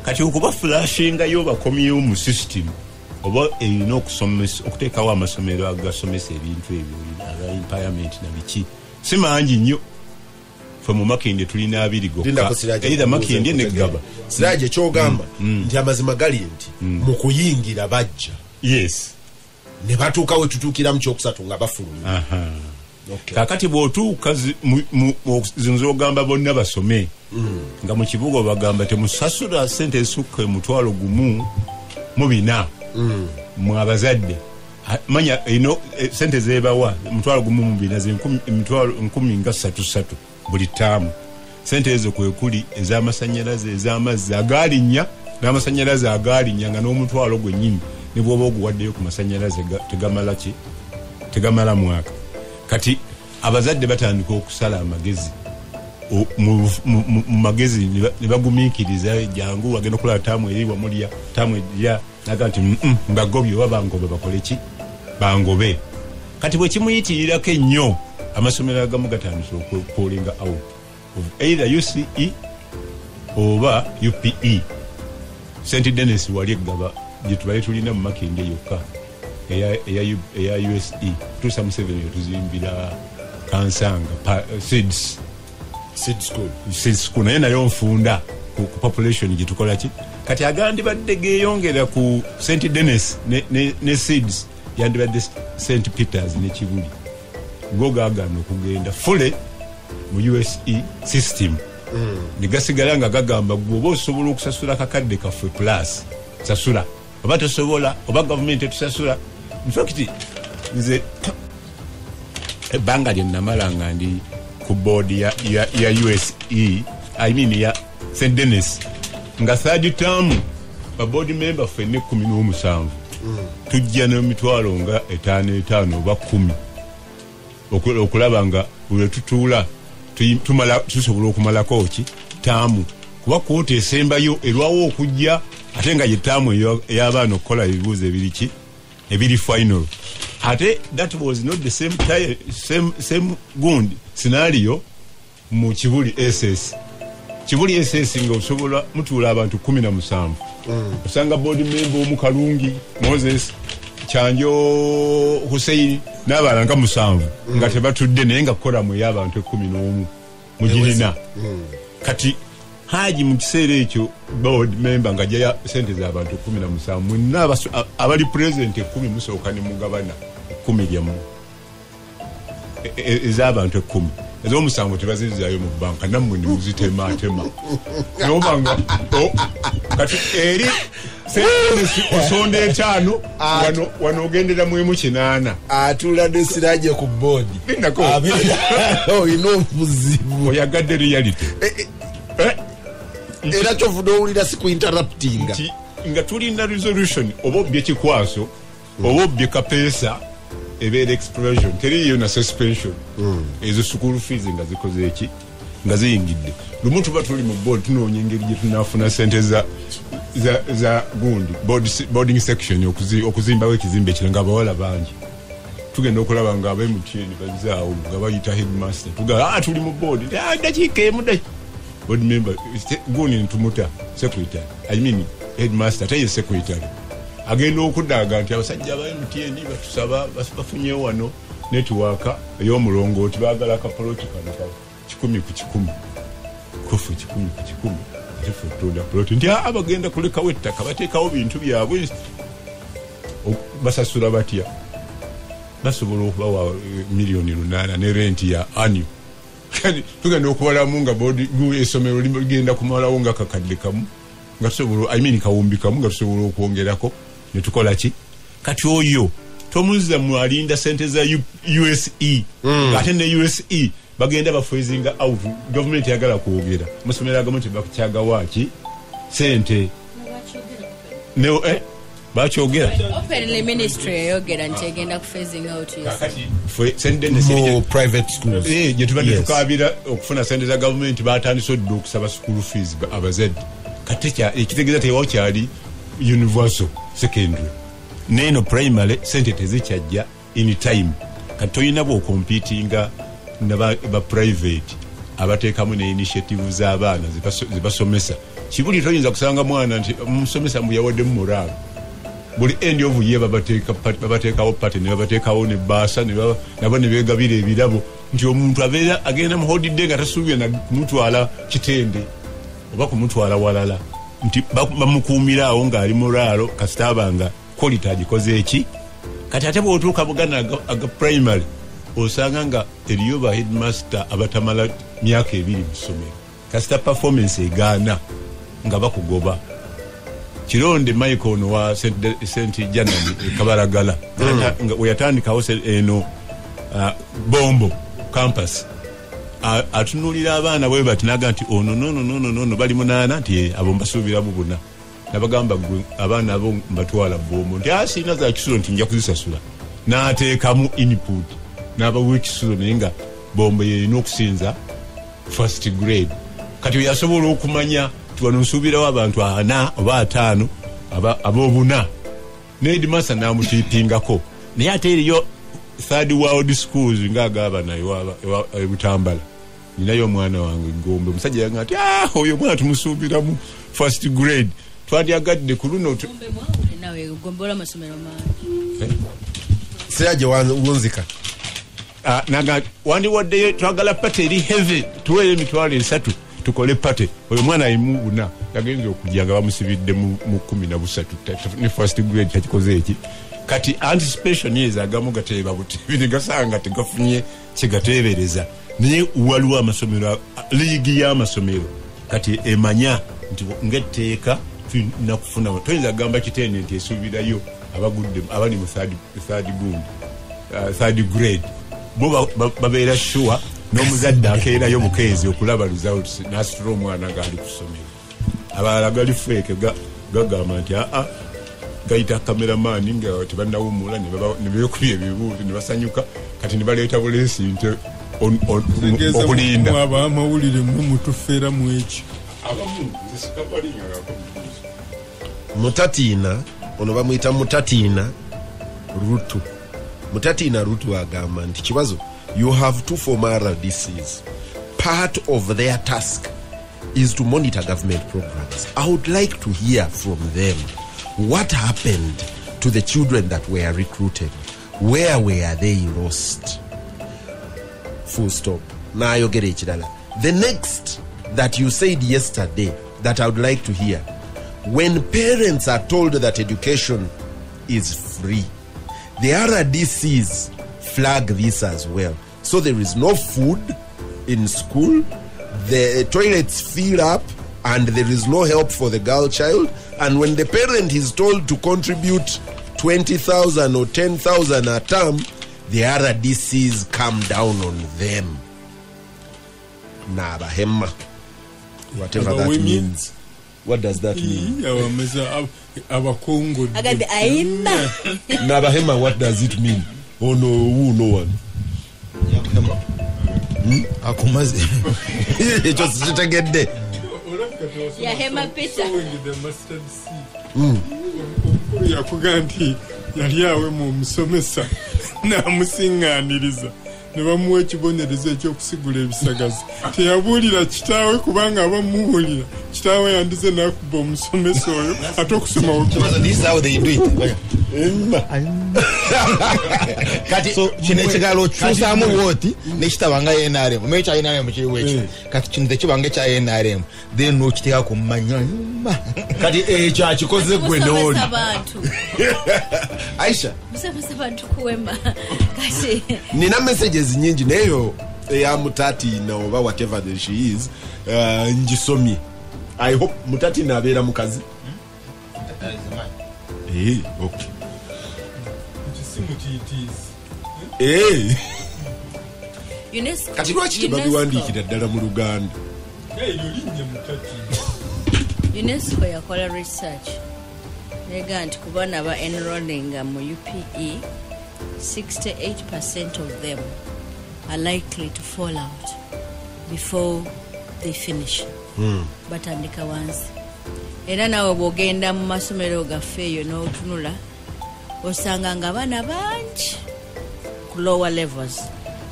kati okuba flashingayo bakomyewo mu system oba erina okuteekawo amasomero agasomesa ebintu ebyo aga empowerment na biki si mangi nnyo fe mu Makindye tulina 2 gokka either Makindye ne Gaba. Siraaje kyogamba nti amazima gali nti mu kuyingira bajja yes ne batuuka we tutuukira mu kyokusatu nga bafulumya. Okay. Kakati bw'otuuka zinzo ogamba bonna basome nga mu kibuga bagamba temusasula sente esukka 1,400 mu abazadde manya sente zebawa mutwalo gumu mubina ze mutwalo 13 buli taamu. Sente ezo kwe kuli ez'amasanyalaze ez'amazzi agaalinya n'amasanyalaze agaalinya nga n'omutwalo gwennyini ne bw'oba oguwaddeyo ku masanyalaze tegamala mwaka. Kati abazadde batandika okusala amagezi mu magezi ne bagumiikiriza jangu wagenda okulaba taamu eri wamulya taamu erya naga nti mbagobye oba bangobe bakole ki bangobe. Kati bwe kimuyitirako ennyo amasomero agamu gatandise okupolinga out of either UCE oba UPE. St. Denis wali eggaba gye tubale tulina mu Makinde yokka eya USE tusa Museveni yotuzimbira Kansanga SIDS school naye nayo nfunda ku population gye tukola ki. Kati agandi badde geeyongera ku St. Denis ne SIDS yandibadde St. Peters ne Kibuli ng'ogaagana okugenda fule mu USE system. Negasigala nga gagamba gwoba osobola okusasula kakadde kaffe plus sasula oba tosobola oba gavumenti etusasula. In fact nze ebbanga lye namala nga ndi ku board ya USE I mean ya St. Denis nga third term ba board member fenne 17 tujja n'emitwalo nga 5 oba 10 okulaba nga bwe tutuula tusobola okumalako ki taamu kuba kooti esembayo erwawo okujja ate nga ye taamu ey'abaana okukola ebibuuzo ebiri final. Ate that was not the same good scenario mu Kibuli SS nga osobola mutuula abantu 17 osanga board member omukalungi Moses Kyanjo Hussein n'abalala nga 7 nga tebatudde naye nga kola mu y'abantu 11 mugirina. Kati Haji mu kiseera ekyo board member nga jaya sente z'abantu 17 mwenna abali president 10 musooka ne mugabana 10 lyamu ez'abantu 10 ez'omusango tebazizaayo mu banka nammwe ne muzitema nobanga kati eri osonde 5 wano ogendera mu 8 atula ne siraje ku board ino buzibu oyagadde reality era chovudo ulira siku interrupting nga tulina resolution obo bye kikwaso obo bye kapesa ebere explosion teriyo na suspension ezo school fees nga zikoze eki nga ziyingidde lumuntu batuli mu board tunonye engeri gye tunafuna sente za gundi boarding section okuzimba wekizimbe kiranga bawala bangi tugenda okulaba nga ab'MTN bazaawo nga bayita headmaster tuga tuli mu board dakiika emuda board member gundi ntumuta secretary I mean headmaster tayo secretary agenda okudaga nti abasajja ba MTN batusaba bafunye wano network ey'omulongooti baagala ka political kano 10 ku 10 kofu 10 ku 10 efotoda plot nti abagenda kulekawo ettaka bateekawo bintu byabwe basasula batya basobola okubawa milioni 8 ne rent ya annual. Tugenda okubalamu nga board esomero ligenda kumalawo nga kakadde kamu nga tusobola I mean kawumbi kamu nga tusobola okwongerako ne tukola ki. Kati oyo tomuzza mu alinda sente za USE ate ne USE bagenda bafreezing out government yagala kwogera musomera government bakyaga waki sente ne bakyogera openly ministry yogera nti egenda ku phasing out sente ne private schools je tubadde tukabira okufuna sente za government batandise okusaba school fees abazadde kati ekitegeeza tewawo kyali universal secondary neno primary sente tezikyajja in time kati toyina bw'okompitinga ba private abateekamu ne initiative z'abaana zibasomesa Kibuli toyinza kusanga mwana nti musomesa muyawaddemu muraalo buli end of year babateekawo pati ne babateekawo ne baasa nabo ne beegabira ebirabo nti omuntu abeera agenda mu holiday nga tasuubira na kumutwala kitende oba kumutwala walala nti bamukuumira awo ng'ali muraalo kasita abanga quality agikoze eki. Kati ate bw'otuuka Buganda aga primary osanga nga eriyo ba headmaster abatamala myaka 2 mu ssomero kasita performance egaana nga bakugoba Kironde Michael ono wa St. Janan Kabaragala nga weyatandikawo eno Bombo campus atunulira abaana bwe batinaga nti ono no bali munana nti abo mbasuubira mu buna nabagamba gwe abaana abo mbatwala Bombo nti asina za kisulo nti nja kuzisasula n'ateekamu input n'abawa ekisulo naye nga Bombo yerina okusinza first grade kati yasobola okumanya tuwanusuubirawo abantu 4 oba 5 ab'obuna n'edimasa n'amutiipingako naye ate eriyo third world schools ng'agaba nayo ebutambala ninayo omwana wange Gombe omusajja yanga ati oyo mwana tumusuubira mu first grade twandyagadde ku luno nawe Gombola amasomero mangi siraje wonzika naga wandiwaddeyo twagala pate eri heavy tuweeyo emitwalo 3 tukole pate oyo mwana ayimu buna yagenze okujja nga bamusibidde mu 13 ne first grade takikoze eki kati anticipation is agamu gateeba butebi ne gasanga tegafunye kigateebereza naye waliwo amasomero liigi y'amasomero kati emanya nti ngetteeka nakufuna toyinza gamba kitende nti esuubirayo abagudde abali mu third grade bo babeera sure n'omuzadde akeerayo bukeezi okulaba results n'asitula omwana gaali ku ssomero abalala gali feke gagamba nti gayita kameramaani nga tebannawumula ne beekubya ebibuuzo ne basanyuka kati ne baleeta buleesi nti okulinda amawulire mutufeera mu ekyo Mutatiina ono bamuyita Mutatiina Rutu agamba nti kibazo you have 2 former RDCs. Part of their task is to monitor government programs. I would like to hear from them what happened to the children that were recruited. Where were they lost? Full stop. Now you get it. The next that you said yesterday that I would like to hear, when parents are told that education is free, the RDCs flag this as well. So there is no food in school, the toilets fill up, and there is no help for the girl child. And when the parent is told to contribute 20,000 or 10,000 a term, the RDCs come down on them. Nabahema, whatever that means. What does that mean? Nabahema, what does it mean? Oh no, who no one? Akumaze. It just get there. Yahema Peter. Yakuganti yali awe mu musomesa n'amusingaaniriza ne bamuwa ekibonerezo ekyokusigula ebisagazi teyabuulira kitaawe kubanga abamuwulira kitaawe yandize n'akuba omusomesa oyo ate okusoma kati kino ekigalo okyusaamu wooti nekitabanga NRM omanyi kya NRM kiriwo ekyo kati kino tekibanga ekya NRM then okiteeka ku mmanya kati ekyo akikoze gwe n'oli Aisha musomesa bantu kuwema kati nina messages nyingi neyo eya Mutatiina oba whatever that she is ngisomye. I hope Mutatiina abeera mukazi. Okay. UNESCO kati lwaki tebabiwandiikira ddala mu Luganda? UNESCO yakola research nega nti ku baana ba enrolling mu UPE 68% of them are likely to fall out before they finish. Batandika wansi era nawe bwogenda mu masomero gaffe eyo n'otunula osanga nga abaana bangi ku lower levels.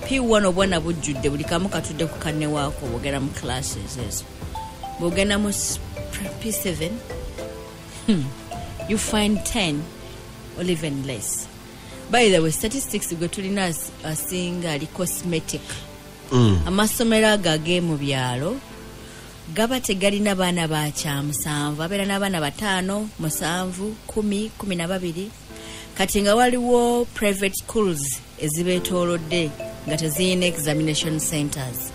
P1 obwana bujjudde buli kamu katudde ku kanne waako bwogenda mu classes ezo. Bwogenda mu P7 you find 10 or even less. By the way, statistics gwe tulina asinga ali cosmetic. Amasomero agage mu byalo gaba tegalina baana ba kyamusanvu abeera n'abaana 5, 7, 10, 12. Kati nga waliwo private schools ezibeetoolodde nga teziyina examination centers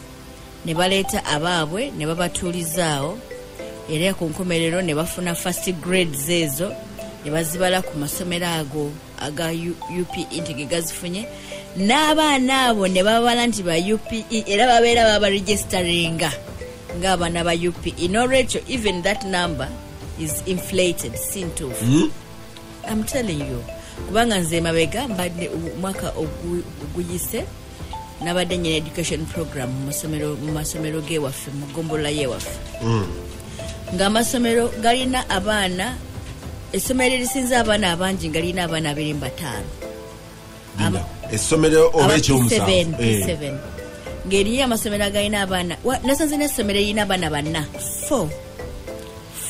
ne baleeta abaabwe ne babatuulizaawo era ku nkomerero ne bafuna first grades ezo ne bazibala ku masomero ago aga UPE nti gazifunye n'abaana abo ne babala nti ba UPE era babeera baba registeringa ng'abaana ba UPE. No Rachel, even that number is inflated sinto. I'm telling you kubanga nze mabega mbadde mwaka oguyise nabadde nyina education program mu masomero gewaffe mu gombola yewaffe ng'amasomero galina abaana essomero erisinza abaana abangi galina abaana 25 essomero oba ekyomusanvu P7 ng'eriyo amasomero agalina abaana nasanze n'essomero erina abaana banna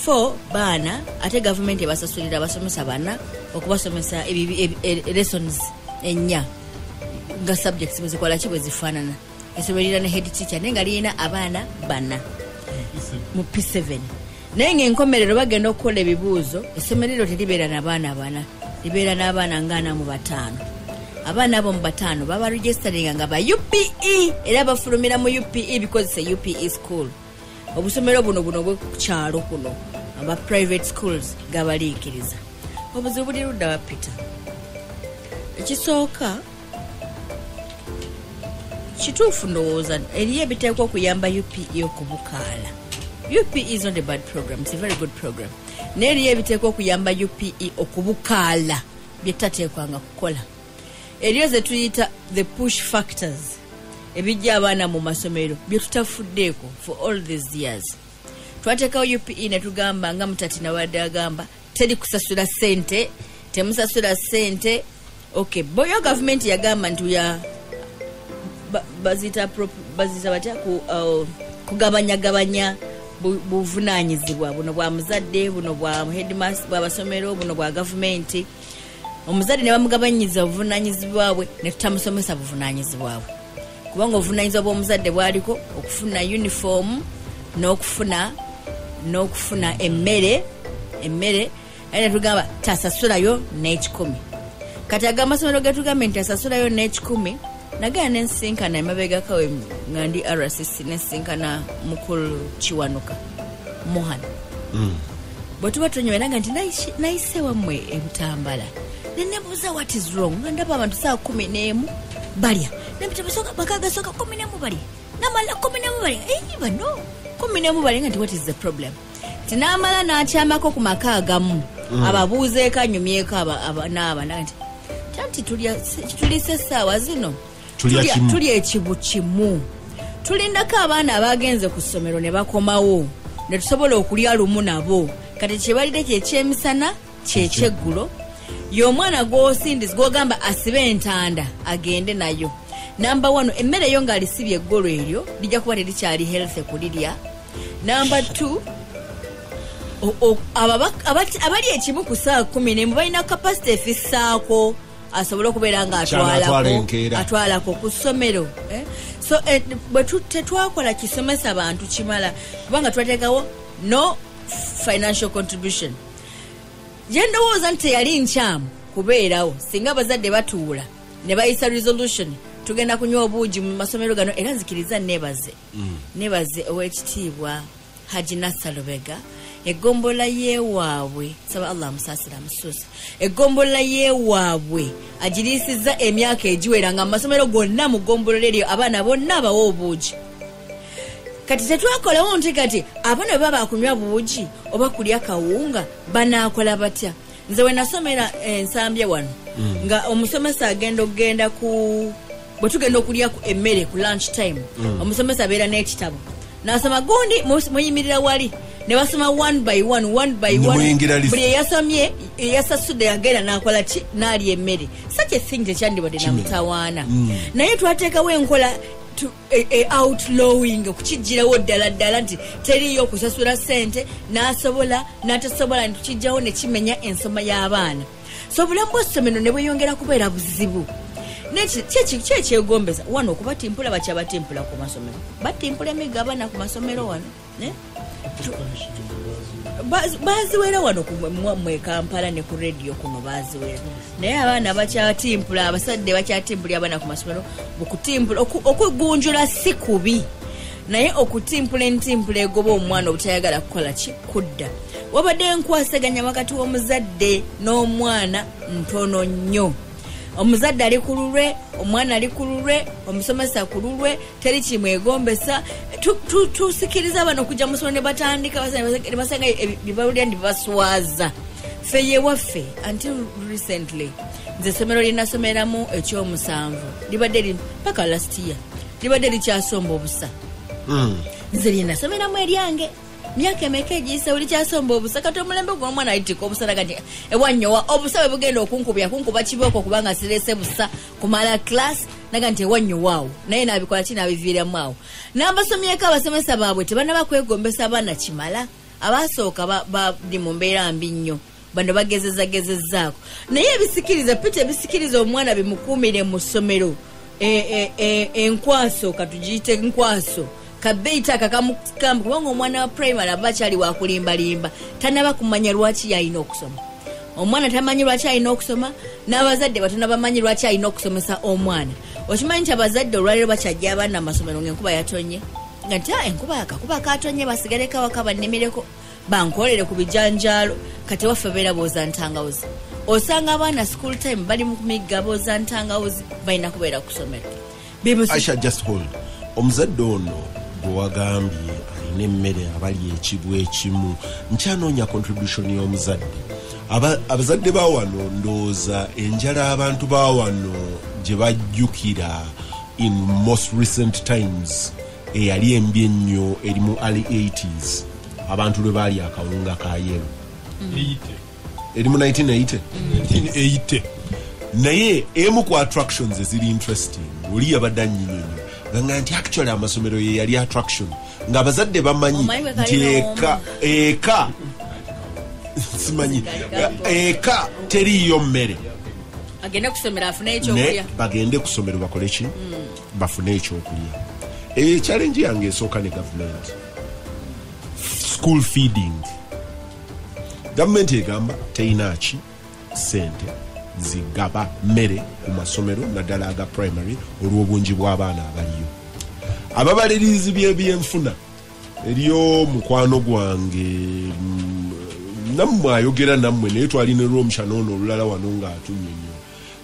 4 baana ate gavumenti ebasasulira abasomesa bana okubasomesa lessons ennya nga subjects bezikola ki bwe zifaanana. Essomero lirina ne head teacher naye nga lirina abaana bana mu P7 naye ng'enkomerero bagenda okukola ebibuuzo essomero eryo teribeera n'abaana bana libeera n'abaana ng'ana mu 5 abaana abo mu 5 baba registeringa nga ba UPE era bafulumira mu UPE because it's a UPE school. Obusomero buno bw'ekukyalo kuno aba private schools gabaliikiriza obuzibu buli ludda bapita. Ekisooka kituufu ndowooza eriyo ebiteekwa okuyamba UPE okubukaala. UPE is not a bad program, it's a very good program. Naye eriyo ebiteekwa okuyamba UPE okubukaala byetateekwanga kukola. Eriyo ze tuyita the push factors ebijja abaana mu masomero bye tutafuddeeko for all these years. Twateekawo UPE ne tugamba nga mutati nawadde agamba teri kusasula ssente temusasula ssente. Okay, boyo gavumenti yagamba nti bazita batya kugabanya buvunaanyizibwa buno bwa muzadde buno bwa headmaster bwa basomero buno bwa gavumenti. Omuzadde ne bamugabanyiza obuvunaanyizibwa bwe ne tutamusomesa buvunaanyizibwa bwe kubanga obuvunaanyizibwa bw'omuzadde bwaliko okufuna uniform n'okufuna emmere aye ne tugamba tasasulayo n'ekikumi. Kati amasomero getugamba nti asasulayo n'ekikumi nagaya nensinkana emabegakawe nga ndi RCC nensinkana mukulu Kiwanuka Mohan bwe tuba tonyoweranga nti nayise wammwe ebutambala nenebuuza what is wrong nga ndaba abantu saa 11 balya nebitabasoka bakagasoka 11 balya namala 11 balya bano 11 balya nga nti what is the problem tinamala n'akyamako ku maka agamu ababuuzeeko anyumyeko n'abana nti tanti tulise essaawa zino tulya ekibu kimu tulindako abaana abagenze ku ssomero ne bakomawo ne tusobola okulya lumu nabo kati kyebalire kyekyemisana kyekyeggullo y'omwana gw'osindiza gw'ogamba asibe entanda agende nayo. Number 1 emmere yo ng'alisibye eggolo eryo lijja kuba terikyali healthy kulirya. Number 2 abali ekimu ku saa 10 balina capacity efissaako asobola okubeera nga atwalako ku ssomero. So bwe tetwakola kisomesa bantu kimala kubanga twateekawo no financial contribution. Je ndowooza nti yali nkyamu kubeerawo singa abazadde batuula ne bayisa resolution tugenda kunywa obuugi mu masomero gano era nzikiriza nebaze ow'ekitiibwa Haji Nassar Lubega egombola yeewaabwe saba Allah musasira mususa egombola yeewaabwe agiriisizza emyaka egiwera nga amasomero gonna mu gombola eryo abaana bonna abawa obuugi. Kati tetwakolawo nti kati abaana bwe baba akunywa buugi oba kulya kawunga banaakola batya. Nze we nasomera ensambye wano nga omusomesa agenda ku bwe tugenda okulya ku emmere ku lunch time omusomesa abeera n'ekitabo n'asoma gundi muyimirira wali ne basoma one by one buli eyasomye eyasasudde yagenda n'akola ki n'alya emmere. Such a thing tekyandibadde namutawaana naye twateekawo enkola outlawing okukijjirawo ddala nti teriyo okusasula ssente n'atasobola ntukijjawo ne kimenya ensoma y'abaana. So obulamu bw'essomero ne bweyongera kubeera buzibu. Kyekyegombesa wano okubatimpula bakyabatimpula ku masomero batimpula emigabana ku masomero wano baziwera wano mwe Kampala ne ku radio kuno baziwera naye abaana bakyatimpula abazadde bakyatimpulya abaana ku masomero okutimpula okugunjula si kubi naye okutimpula egoba omwana obutayagala kukola kikudda wabadde enkwasaganya wakati w'omuzadde n'omwana ntono nnyo. Omuzadde ali ku lulwe, omwana ali ku lulwe, omusomesa ku lulwe, teri kimwegombesa. Tusikiriza bano okujja mu ssomero ne batandika basanga bibawulira ndi baswaza. Ffe yewaffe until recently nze essomero lye nasomeramu ekyomusanvu libadde paka last year libadde likyasomba obusa. Nze lye nasomeramu eryange myaka emeka egiyise buli kyasomba obusa kati omulembe gw'omwana alitika obusa naga nti ewanyowa obusa bwe bugenda kunkuba kibooko kubanga sirese busa kumala class naga nti ewanyowaawo naye n'abikola ki n'abiviiramu awo. N'abasomyeko abasomesa baabwe tebanaba kwegombesa abaana kimala abaasooka bali mu mbeera mbi nnyo bano bagezezzaako naye ebisikiriza omwana bimukuumire mu ssomero enkwaso katugiyite enkwaso kabeita kakamukamba kubanga omwana wa primary aba kyali wakulimbalimba tanaba kumanya lwaki yalina okusoma. Omwana tamanyi lwaki alina okusoma n'abazadde batono bamanyi lwaki alina okusomesa omwana. Okimanyi nti abazadde olwaliro bakyajja abaana amasomero ng'enkuba yatonye nga nti enkuba akakuba katonye basigaleko awaka bannemereko bankolere ku bijanjaalo kati waffe beera booza ntangawuzi. Osanga abaana school time bali mu kumigga booza ntangawuzi balina kubeera ku ssomero. Aisha, just hold. Omuzadde ono gwe wagambye alina emmere abali ekibu ekimu nkyanoonya contribution y'omuzadde. Abazadde ba wano ndowooza enjala abantu ba wano gye bajjukira in most recent times eyali embi ennyo eri mu early 80s abantu lwe baali akawunga ka yero eri mu 1980 naye emu ku attractions eziri interesting oli yabadde anyinyonyo ganga nti actually amasomero ye yali attraction ng'abazadde bamanyi nti eka simanyi eka teriyo mmere agende kusomero afune ekyokulya bagende kusomero bakole ki bafune ekyokulya. Challenge yange esooka ne government school feeding. Government egamba teyinaki sente zigaba mmere ku masomero naddala aga primary olw'obungi bw'abaana abaliyo. Ababalirizi by'ebyenfuna eriyo mukwano gwange nammwe ayogera nammwe naye twalina olw'omukyano ono olulala wano ng'atunyonyo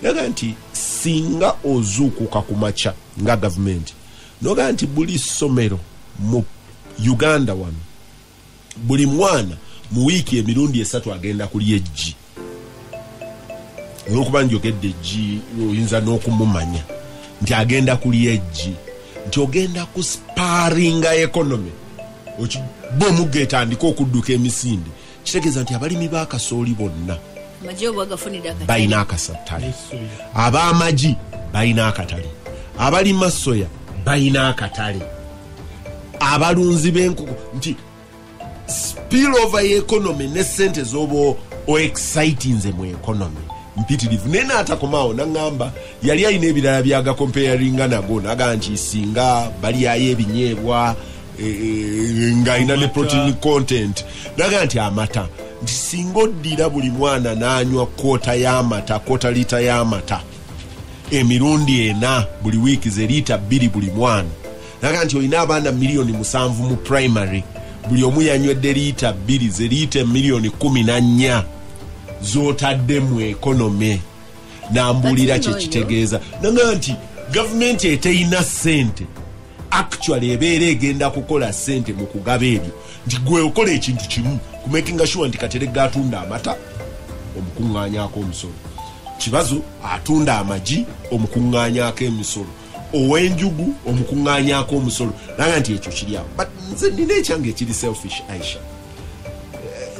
naga nti singa ozuukuka ku makya nga gavumenti noga nti buli ssomero mu Uganda wano buli mwana mu wiiki emirundi 3 agenda kulya eggi. Olwokuba njogedde eggi oyinza n'okumumanya nti agenda kulya eggi nti ogenda ku sparinga economy bomugga etandika okudduka emisinde kitegeeza nti abalimi b'akasooli bonna balina akatale, ab'amagi balina akatale, abalima soya balina akatale, abalunzi b'enkoko nti spillover y'economy ne sente z'oba excitinze mu economy mpitirivu. Naye n'atakomaawo n'aŋŋamba yali alina ebirala byagakomparinga nago naga nti singa balyayo ebinyeebwa ng'alina ne protein content naga nti amata nti singa oddira buli mwana n'anywa kota lita y'amata emirundi 4 buli wiiki ze lita 2 buli mwana naga nti olina abaana 7,000,000 mu primary buli omu yanywedde lita 2 ze lita 14,000,000 zotadde mu economy n'ambuulira kye kitegeeza naga nti gavumenti eteyina sente actually ebeera egenda kukola sente mu kugaba ebyo nti gwe okola ekintu kimu kumakinga sure nti Kateregga atunda amata omukuŋŋaanyaako omusolo, Kibazo atunda amagi omukuŋŋaanyaako emisolo, ow'enjugu omukuŋŋaanyaako omusolo naga nti ekyo kiryawo. But nze nina ekyange ekiri selfish Aisha.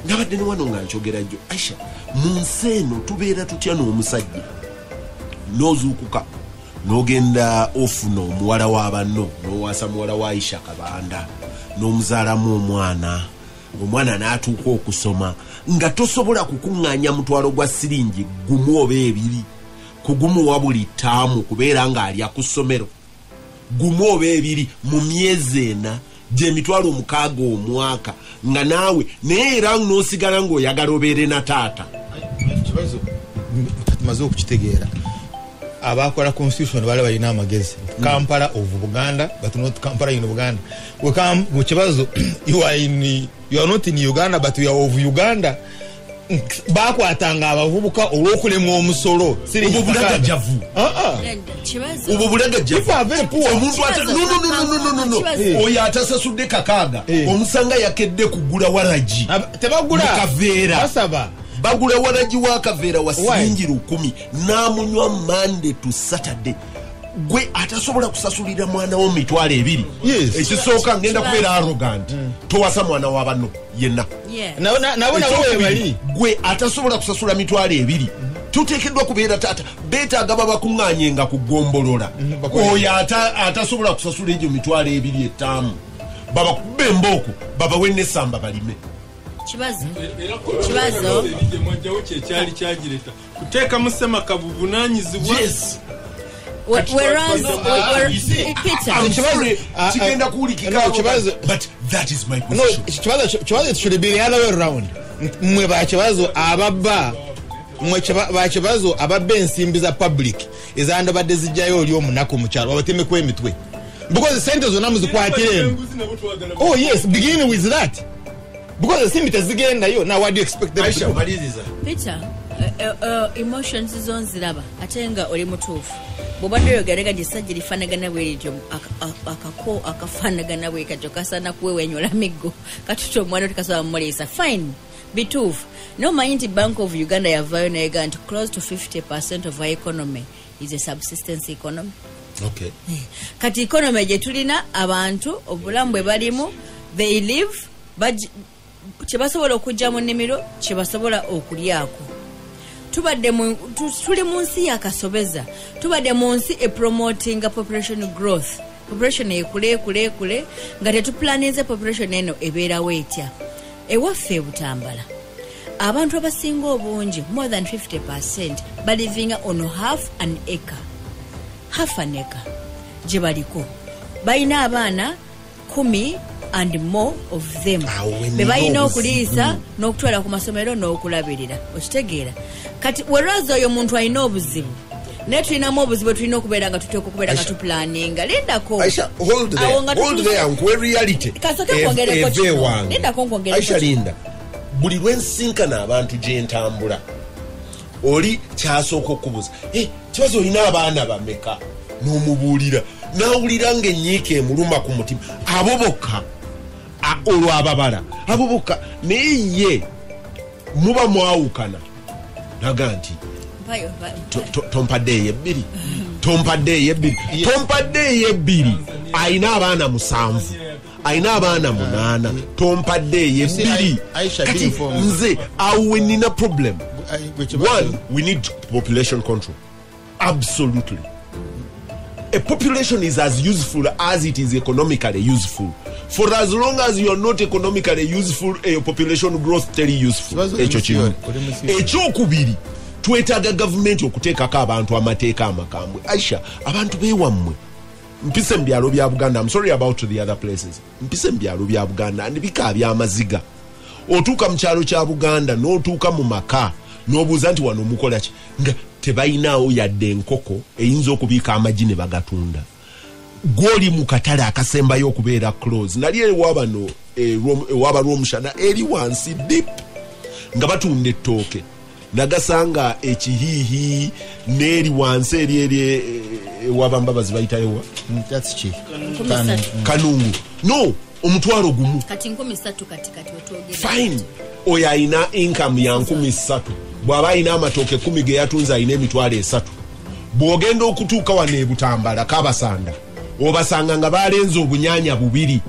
Nabadde ne wano nga nkyogera jjo Aisha, mu nsi eno tubeera tutya n'omusajja n'ozuukuka n'ogenda ofuna omuwala wa banno n'owaasa muwala wa Aisha Kabanda n'omuzaalamu omwana n'atuuka okusoma nga tosobola kukuŋŋaanya mutwalo gwa siringi gumu oba 2 kugumuwa buli ttaamu kubeera ng'alya ku ssomero, gumu oba 2 mu myezi 4 gy'emitwalo 6 omwaka nga naawe naye era n'osigala ng'oyagala obeere na taata. Kibazo tumaze okukitegeera abakola constitution bali balina amagezi Kampala of Buganda, but not Kampala in Uganda. We come, whichever you are not in Uganda, but you are of Uganda. Bakwatanga abavubuka olw'okulema omusolo obwo bulaga javu obwo bulaga javu omuntu ate no oyo atasasudde kakaaga omusanga yakedde kugula waraji tebagula kaveera basaba bagula waraji wa kaveera wa siringi 10 n'amunywa Monday to Saturday gwe atasobola kusasulira mwana wo mitwalo 2 ekisooka ngenda kubeera arrogant towasa mwana wa banno yenna nabona bali gwe atasobola kusasula mitwalo 2 tuteekeddwa kubeera taata beetaaga babakuŋŋaanyenga ku ggombolola oyo atasobola kusasula egyo mitwalo 2 ettaamu babakubbe embooko babawe n'essamba balime kibazo mwajjawo kyekyali kyagireta kuteeka mu ssemaka buvunaanyizibwa whereas kigenda kuwulikika but that is my position. Kibazo should be the other way around. Mwe bakibazo ababba mwe bakibazo ababba ensimbi za public ezandabadde zijjayo oli omunako mu kyalo abateme ku emitwe because the centers zonna muzikwatire. Oh yes, begin with that because the simbi tezigendayo. Now what do you expect them to do? Peter, emotions zonziraba atenga oli mutuufu bwobadde yogerega gisajja lifaanagana bwerityo akafaanagana bwe katyo kasana kuwewenyola miggo katuto omwana tekasobola mumuliisa fine bituufu nomanyi nti Bank of Uganda yavaayo nayega nti close to 50% of our economy is a subsistence economy. Okay. Kati economy gye tulina abantu obulamu bwe balimu they live kyebasobola okujja mu nnimiro kyebasobola okulyako. Tuli mu nsi yakasobeza tubadde mu nsi promoting population growth population ekule nga tetuplanize population eno ebeerawo etya ewaffe Butambala abantu abasinga obungi more than 50% balivinga on half an acre gye baliko balina abaana 10 and more of them bebalina okuliisa n'okutwala ku masomero n'okulabirira okitegeera kati whereas oyo muntu alina obuzibu naye tulinamu obuzibu tulina okubeera nga tuteeka okubeera nga tuplaninga lindako hold there nkwe reality lindako nkwongereko Aisha linda buli lwensinkana abantu gye ntambula oli kyasooka okubuuza kibazo olina abaana bameka n'omubuulira n'awulira ng'ennyiika emuluma ku mutima abo bokka olwo ababala abo bokka naye ye muba mwawukana naga nti tompadde eyebbiri ayina abaana 7 ayina abaana 8 tompadde eyebbiri kati nze awe nina problem. One, we need population control. Absolutely. A population is as useful as it is economically useful. For as long as you are not economically useful, a population growth very useful. Ekyokubiri twetaaga government okuteekako abantu amateeka amakambwe. Aisha, abantu beewammwe mpise mu byalo bya Buganda. I'm sorry about the other places. Mpise mu byalo bya Buganda ndibika byamaziga. Otuuka mu kyalo kya Buganda n'otuuka mu maka n'obuuza nti wano mukola ki nga tebayinaawo yadde enkoko eyinza okubiika amagi ne bagatunda. Gwoli mu katale akasembayo okubeera close nali ewabano ewaba lw'omushana eri wansi deep nga batunda ettooke nagasanga ekihiihi n'eri wansi eri ewaba mbabazi bayitayowa kanungu no omutwalo gumu kati 13 kati otwogera fine oyo ayina income ya 13 bw'aba ayina amatooke 10 ge yatunze ayina emitwalo 3 bw'ogenda okutuuka wano e Butambala Kabasanda obasanga nga balenze obunyanya 2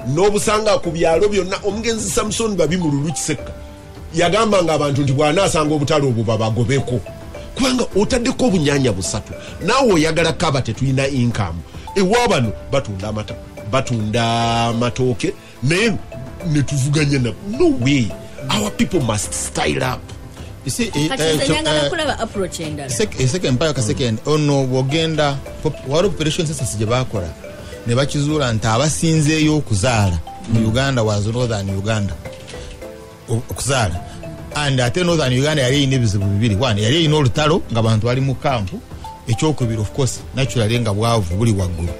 n'obusanga ku byalo byonna omugenzi Samson Babimululu Kiseka yagamba nga abantu nti bw'anaasanga obutale obwo babagobeko kubanga otaddeko obunyanya 3 naawe oyagala kaba tetulina income ewabano batunda amata batunda matooke naye netuvuganya na no way our people must style up. You see, second ono bogenda waro population census gye bakola ne bakizuula nti abasinzeeyo okuzaala mu Uganda was northern Uganda okuzaala and ate northern Uganda yali ine bizibu bibiri. One yali ine olutalo nga abantu bali mu kampu ekyokubiri of course naturally nga bwavu buli waggulu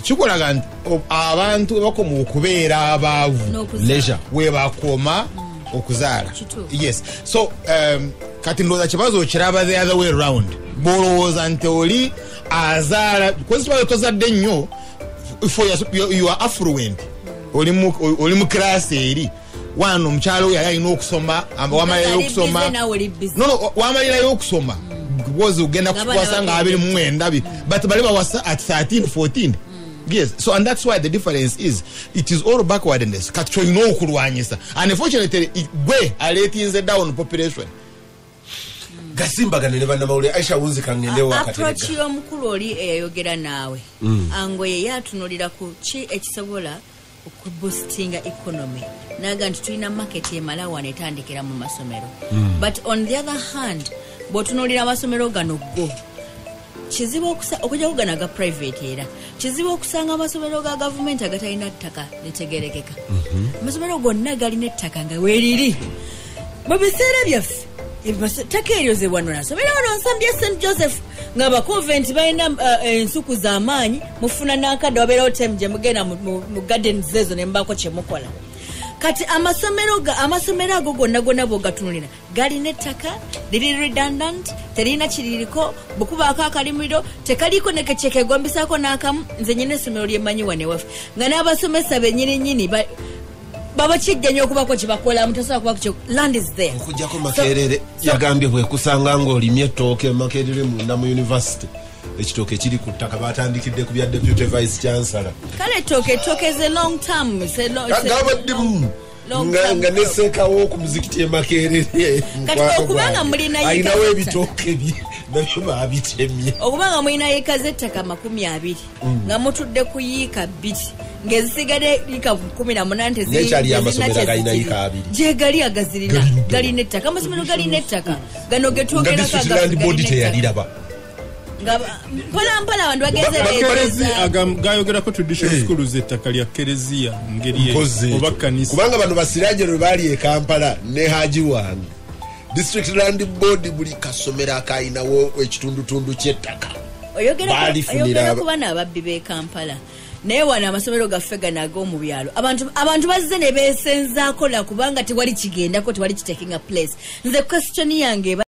kikolaga nti abantu bakoma okubeera abaavu leisure webakoma okuzaala yes so kati ndowooza kibazo okiraba the other way around bolowooza nti oli azaala because tozadde nnyo you are affluent oli mu class eri wano omukyalo yali alina okusoma wamalirayo okusoma wamalirayo okusoma because ugenda kukwasa nga 29 but bali bawasa at 13 14 yes so and that's why the difference is it is all backwardness kati tolina okulwanyisa and unfortunately gwe aleetinze down population gasimbagane ne bannamawulire Aisha Wunzika ngende wakati approach y'omukulu oli eyayogera naawe angoye yatunulira ku ki ekisobola okuboostinga economy naga nti tulina market emala wano etandikira mu masomero but on the other hand bw'otunuulira amasomero gano go kizibu okujja kuganaga private era kizibu okusanga amasomero ga government agatalina ttaka litegerekeka amasomero gonna galina ettaka nga weeriri mu biseera byaffe ttaka eryozebwa nasomera wano nsambye St Joseph nga convent balina ensuku z'amaanyi mufuna n'akadde wabeerawo time gye mugenda mu gardens ezo ne mbaako kye mukola kati amasomero ago gonna bw'ogatunulira galina ettaka liri redundant terina kiririko bukubaako akalimiro tekaliko nekekegombisaako n'akamu nze nyina essomero lyemmanyi wane waffe nga n'abasomesa bennyininyini baba kijjanya okubako kyebakola mutasobola kubako kye land is there okujjako Makerere yagambye bwekusanga ng'olimye ettooke Makerere munda mu university ekitooke kiri ku ttaka batandikidde ku bya deputy vice chancellor kale ettooke is a long term agabadde nga nesekawo okumuzikiti Makerere kati okubanga mulina ayinawo ebitooke bye nabyo baabitemye okubanga mulina yeka z'ettaka 20 nga mutudde ku yiika 2 ngezisigadde yika 18 nekyali amasomero galina yika 2 gyegali agazirina galina ettaka amasomero galina ettaka gano getwogerako teyaliraba mpola abantu bageze gayogerako traditional schools ettaka lya Kereziya ngeri oba kanisa kubanga bano basirajero lwe baali e Kampala ne Haji wange district land board buli kasomero akayinawo ekitundutundu ky'ettaka oyogera ku bana ababbi b'e Kampala naye wana amasomero gaffe ganago mu byalo abantu bazze ne beesenzaako la kubanga tewali kigendako tewali kitaking a place nze question yange